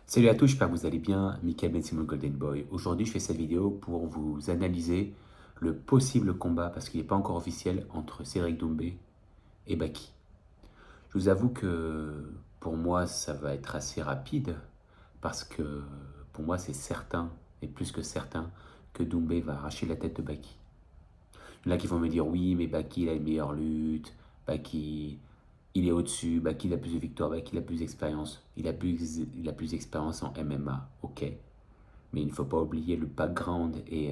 Salut à tous, j'espère que vous allez bien. Michael Ben Simon Golden Boy. Aujourd'hui, je fais cette vidéo pour vous analyser le possible combat, parce qu'il n'est pas encore officiel, entre Cédric Doumbé et Baki. Je vous avoue que pour moi, ça va être assez rapide, parce que pour moi, c'est certain, et plus que certain, que Doumbé va arracher la tête de Baki. Il y en a qui vont me dire oui, mais Baki il a une meilleure lutte, Baki il est au-dessus, Baki il a plus de victoires, Baki il a plus d'expérience, il a plus d'expérience en MMA, ok. Mais il ne faut pas oublier le background et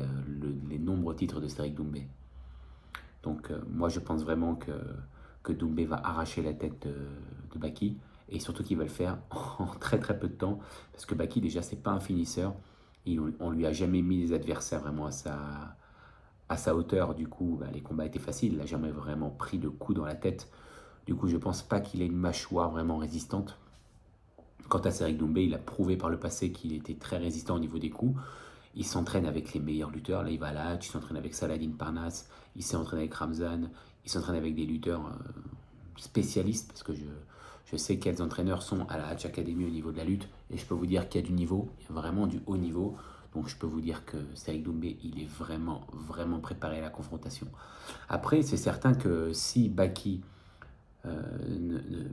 les nombreux titres de Cédric Doumbé. Donc moi je pense vraiment que Doumbé va arracher la tête de Baki et surtout qu'il va le faire en très très peu de temps parce que Baki déjà c'est pas un finisseur. On lui a jamais mis des adversaires vraiment à sa hauteur. Du coup les combats étaient faciles, il n'a jamais vraiment pris de coups dans la tête. Du coup je pense pas qu'il ait une mâchoire vraiment résistante. Quant à Cédric Doumbé, il a prouvé par le passé qu'il était très résistant au niveau des coups. Il s'entraîne avec les meilleurs lutteurs. Là, il va à la Hatch, il s'entraîne avec Saladin Parnasse, il s'est entraîné avec Ramzan, il s'entraîne avec des lutteurs spécialistes, parce que je sais quels entraîneurs sont à la Hatch Academy au niveau de la lutte, et je peux vous dire qu'il y a du niveau, il y a vraiment du haut niveau. Donc je peux vous dire que Cédric Doumbé, il est vraiment, vraiment préparé à la confrontation. Après, c'est certain que si Baki euh,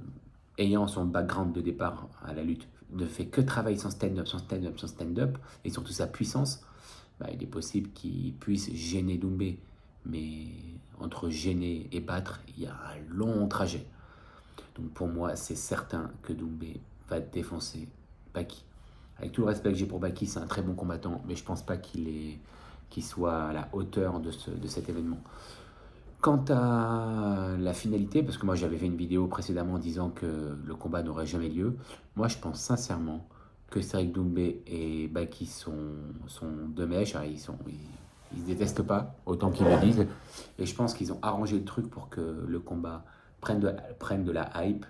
ayant son background de départ à la lutte, ne fait que travailler son stand-up, son stand-up, son stand-up, et surtout sa puissance, bah, il est possible qu'il puisse gêner Doumbé. Mais entre gêner et battre, il y a un long trajet. Donc pour moi, c'est certain que Doumbé va défoncer Baki. Avec tout le respect que j'ai pour Baki, c'est un très bon combattant, mais je pense pas qu'il soit à la hauteur de cet événement. Quant à la finalité, parce que moi j'avais fait une vidéo précédemment disant que le combat n'aurait jamais lieu, moi je pense sincèrement que Cédric Doumbé et Baki sont deux mèches, hein, ils se détestent pas, autant qu'ils le disent, et je pense qu'ils ont arrangé le truc pour que le combat prenne de la hype,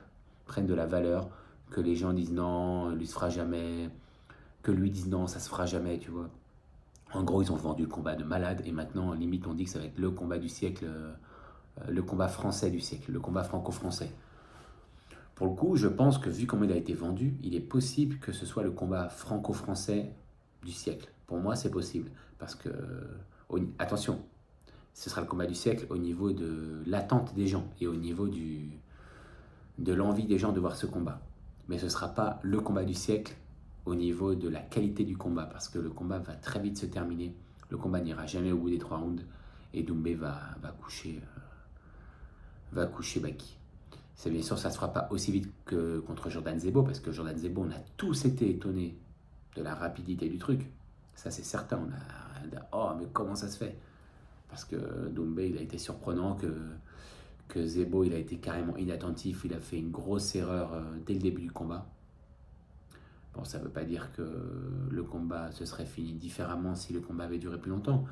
prenne de la valeur, que les gens disent non, lui se fera jamais, que lui dise non, ça se fera jamais, tu vois. En gros, ils ont vendu le combat de malade, et maintenant, limite, on dit que ça va être le combat du siècle, le combat français du siècle, le combat franco-français. Pour le coup, je pense que vu comment il a été vendu, il est possible que ce soit le combat franco-français du siècle. Pour moi, c'est possible. Parce que, attention, ce sera le combat du siècle au niveau de l'attente des gens et au niveau de l'envie des gens de voir ce combat. Mais ce ne sera pas le combat du siècle au niveau de la qualité du combat. Parce que le combat va très vite se terminer. Le combat n'ira jamais au bout des 3 rounds. Et Doumbé va coucher Baki. C'est bien sûr, ça ne se fera pas aussi vite que contre Jordan Zebo, parce que Jordan Zebo, on a tous été étonnés de la rapidité du truc. Ça, c'est certain. Oh, mais comment ça se fait? Parce que Doumbé, il a été surprenant, que Zebo, il a été carrément inattentif, il a fait une grosse erreur dès le début du combat. Bon, ça ne veut pas dire que le combat se serait fini différemment si le combat avait duré plus longtemps.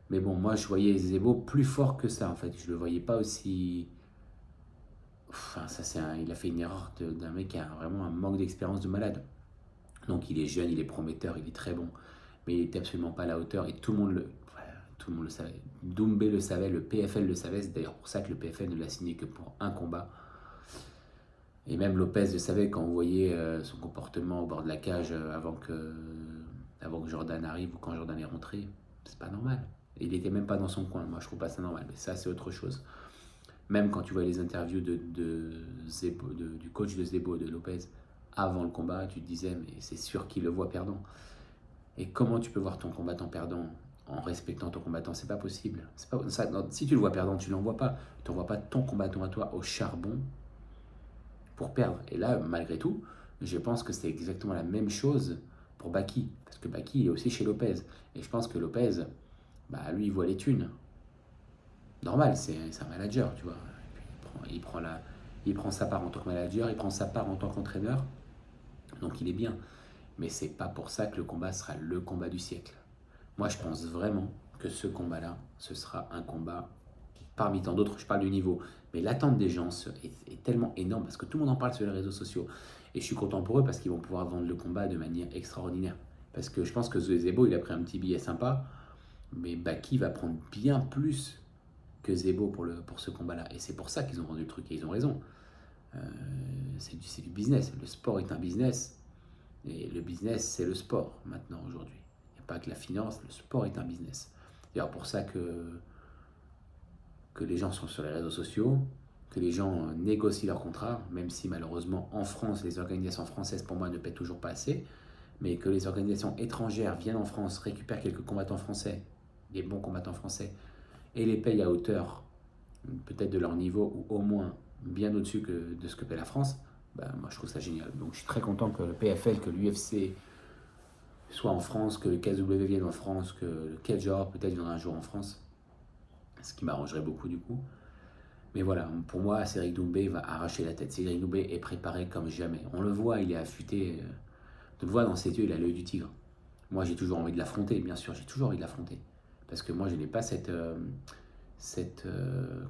Mais bon, moi, je voyais Zebo plus fort que ça, en fait. Je ne le voyais pas aussi. Enfin, il a fait une erreur d'un mec qui a vraiment un manque d'expérience de malade. Donc il est jeune, il est prometteur, il est très bon, mais il n'était absolument pas à la hauteur et tout le monde le savait. Doumbé le savait, le PFL le savait, c'est d'ailleurs pour ça que le PFL ne l'a signé que pour un combat. Et même Lopez le savait quand on voyait son comportement au bord de la cage avant que Jordan arrive ou quand Jordan est rentré. C'est pas normal. Et il n'était même pas dans son coin. Moi, je trouve pas ça normal. Mais ça, c'est autre chose. Même quand tu vois les interviews du coach de Zebo, de Lopez, avant le combat, tu te disais, mais c'est sûr qu'il le voit perdant. Et comment tu peux voir ton combattant perdant en respectant ton combattant? C'est pas possible. C'est pas, ça, non, si tu le vois perdant, tu l'envoies pas. Tu n'envoies pas ton combattant à toi au charbon pour perdre. Et là, malgré tout, je pense que c'est exactement la même chose pour Baki. Parce que Baki, il est aussi chez Lopez. Et je pense que Lopez, bah, lui, il voit les thunes. Normal, c'est un manager, tu vois. Il prend sa part en tant que manager, il prend sa part en tant qu'entraîneur, donc il est bien. Mais c'est pas pour ça que le combat sera le combat du siècle. Moi, je pense vraiment que ce combat-là, ce sera un combat parmi tant d'autres. Je parle du niveau, mais l'attente des gens est tellement énorme parce que tout le monde en parle sur les réseaux sociaux. Et je suis content pour eux parce qu'ils vont pouvoir vendre le combat de manière extraordinaire. Parce que je pense que Zebo, il a pris un petit billet sympa, mais Baki va prendre bien plus que Zebo pour ce combat-là. Et c'est pour ça qu'ils ont vendu le truc et ils ont raison. C'est du business. Le sport est un business. Et le business, c'est le sport maintenant, aujourd'hui. Il n'y a pas que la finance, le sport est un business. C'est d'ailleurs pour ça que les gens sont sur les réseaux sociaux, que les gens négocient leurs contrats, même si malheureusement en France, les organisations françaises pour moi ne paient toujours pas assez, mais que les organisations étrangères viennent en France, récupèrent quelques combattants français, des bons combattants français, et les payent à hauteur peut-être de leur niveau, ou au moins bien au-dessus de ce que paie la France, ben, moi je trouve ça génial. Donc je suis très content que le PFL, que l'UFC soit en France, que le KSW vienne en France, que le Cage peut-être viendra un jour en France, ce qui m'arrangerait beaucoup du coup. Mais voilà, pour moi, Cédric Doumbé va arracher la tête. Cédric Doumbé est préparé comme jamais. On le voit, il est affûté. On le voit dans ses yeux, il a l'œil du tigre. Moi, j'ai toujours envie de l'affronter, bien sûr, j'ai toujours envie de l'affronter. Parce que moi, je n'ai pas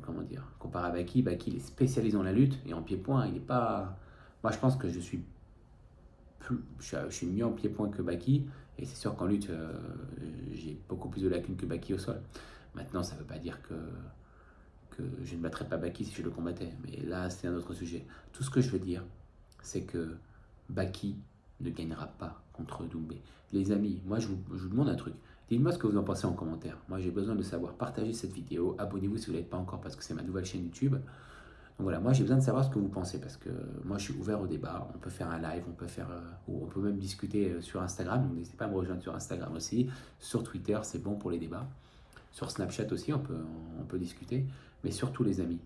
comment dire, comparé à Baki. Baki, il est spécialisé dans la lutte et en pied-point, il n'est pas... Moi, je pense que je suis mieux en pied-point que Baki, et c'est sûr qu'en lutte, j'ai beaucoup plus de lacunes que Baki au sol. Maintenant, ça ne veut pas dire que je ne battrais pas Baki si je le combattais, mais là, c'est un autre sujet. Tout ce que je veux dire, c'est que Baki ne gagnera pas contre Doumbé. Les amis, moi, je vous demande un truc. Dites-moi ce que vous en pensez en commentaire. Moi, j'ai besoin de savoir. Partagez cette vidéo. Abonnez-vous si vous ne l'êtes pas encore parce que c'est ma nouvelle chaîne YouTube. Donc voilà, moi, j'ai besoin de savoir ce que vous pensez parce que moi, je suis ouvert au débat. On peut faire un live, ou on peut même discuter sur Instagram. Donc n'hésitez pas à me rejoindre sur Instagram aussi. Sur Twitter, c'est bon pour les débats. Sur Snapchat aussi, on peut discuter. Mais surtout, les amis,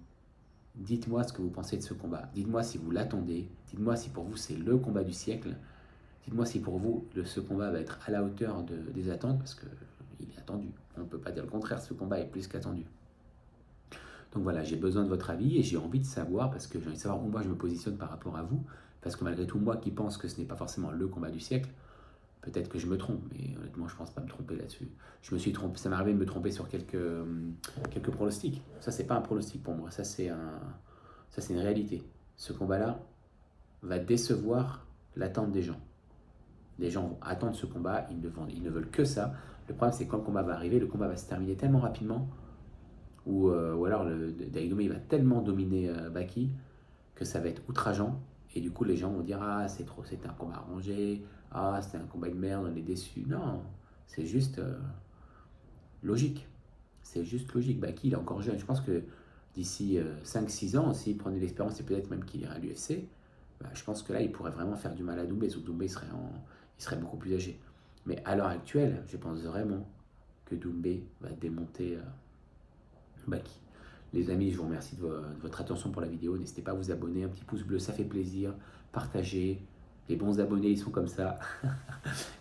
dites-moi ce que vous pensez de ce combat. Dites-moi si vous l'attendez. Dites-moi si pour vous, c'est le combat du siècle. Dites-moi si pour vous, ce combat va être à la hauteur des attentes, parce qu'il est attendu. On ne peut pas dire le contraire, ce combat est plus qu'attendu. Donc voilà, j'ai besoin de votre avis et j'ai envie de savoir, parce que j'ai envie de savoir où moi je me positionne par rapport à vous, parce que malgré tout, moi qui pense que ce n'est pas forcément le combat du siècle, peut-être que je me trompe, mais honnêtement, je ne pense pas me tromper là-dessus. Je me suis trompé, ça m'est arrivé de me tromper sur quelques pronostics. Ça, c'est pas un pronostic pour moi, ça c'est une réalité. Ce combat-là va décevoir l'attente des gens. Les gens vont attendre ce combat, ils ne veulent que ça. Le problème, c'est que quand le combat va arriver, le combat va se terminer tellement rapidement, ou alors David Doumbé va tellement dominer Baki que ça va être outrageant. Et du coup, les gens vont dire: ah, c'était un combat arrangé, ah, c'était un combat de merde, on est déçus. Non, c'est juste logique. C'est juste logique. Baki, il est encore jeune. Je pense que d'ici 5-6 ans, s'il prenait l'expérience et peut-être même qu'il irait à l'UFC, bah, je pense que là, il pourrait vraiment faire du mal à Doumbé, sauf que Doumbé il serait beaucoup plus âgé. Mais à l'heure actuelle, je pense vraiment que Doumbé va démonter Baki. Les amis, je vous remercie de votre attention pour la vidéo. N'hésitez pas à vous abonner, un petit pouce bleu, ça fait plaisir. Partagez. Les bons abonnés, ils sont comme ça.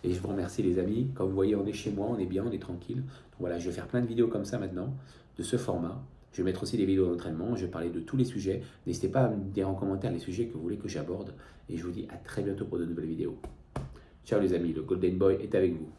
Et je vous remercie les amis. Comme vous voyez, on est chez moi, on est bien, on est tranquille. Donc voilà, je vais faire plein de vidéos comme ça maintenant, de ce format. Je vais mettre aussi des vidéos d'entraînement, je vais parler de tous les sujets. N'hésitez pas à me dire en commentaire les sujets que vous voulez que j'aborde. Et je vous dis à très bientôt pour de nouvelles vidéos. Ciao les amis, le Golden Boy est avec vous.